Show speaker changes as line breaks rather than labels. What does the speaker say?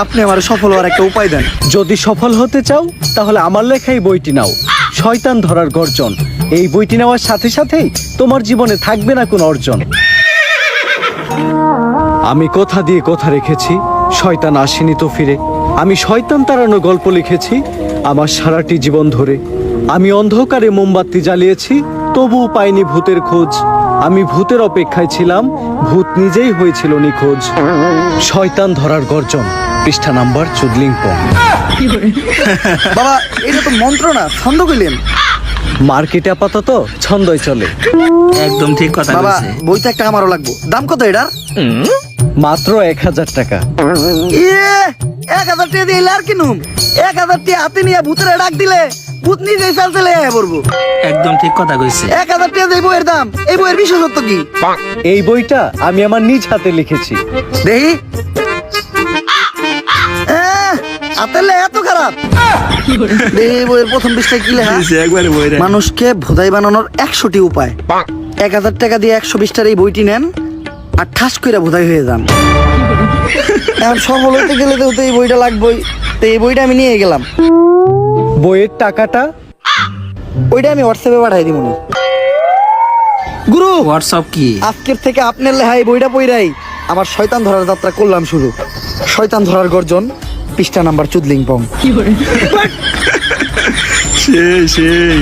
আপনি আমার সফল হওয়ার একটা উপায় দেন।
যদি সফল হতে চাও তাহলে আমার লেখা এই বইটি নাও, শয়তান ধরার গর্জন। এই বইটি নেওয়ার সাথে সাথেই তোমার জীবনে থাকবে না কোনো অর্জন। আমি কথা দিয়ে কথা রেখেছি, শয়তান আসেনি তো ফিরে। আমি শয়তান তাড়ানো গল্প লিখেছি আমার সারাটি জীবন ধরে। আমি অন্ধকারে মোমবাতি জ্বালিয়েছি, তবুও পাইনি ভূতের খোঁজ। আমি ভূতের অপেক্ষায় ছিলাম, ভূত নিজেই হয়েছিল নিখোঁজ। শয়তান ধরার গর্জন, পৃষ্ঠা নাম্বার চুদলিংপং।
বাবা এটা তো মন্ত্র না, ছন্দ কইলেন।
মার্কেটে আপাতত ছন্দই চলে।
একদম ঠিক কথা
বাবা
বলছে।
বইটা একটা আমারও লাগবো। দাম কত এটার?
মাত্র 1000 টাকা।
1000 টাকা দিয়ে আর কিনুম? 1000 টাকা হাতে নিয়ে ভূতের ডাক দিলে ভূত নিজেই চালতে লেগে পড়বো।
একদম ঠিক কথা কইছে।
1000 টাকা দিয়ে বইয়ের দাম, এই বইয়ের বিশেষত্ব কি?
এই বইটা আমি আমার নিজ হাতে লিখেছি।
দেখি আতেলে এত খারাপ। দেখি বইয়ের প্রথম পৃষ্ঠায় কি লেখা?
একবারে বইরে
মানুষকে ভোদাই বানানোর 100টি উপায়। 1000 টাকা দিয়ে 120টার এই বইটি নেন আর ঠাস করে ভোদাই হয়ে যান। এখন সফল হতে গেলে তো এই বইটা লাগবেই, তো এই বইটা আমি নিয়ে গেলাম।
বইয়ের টাকাটা
ওইটা আমি হোয়াটসঅ্যাপে পাঠাই দিব। গুরু
হোয়াটসঅ্যাপ কি?
আজকের থেকে আপনার লেহাই বইটা পইরাই আমার শয়তান ধরার যাত্রা করলাম শুরু। শয়তান ধরার গর্জন, পৃষ্ঠা নাম্বার চুদলিংপং।
সেই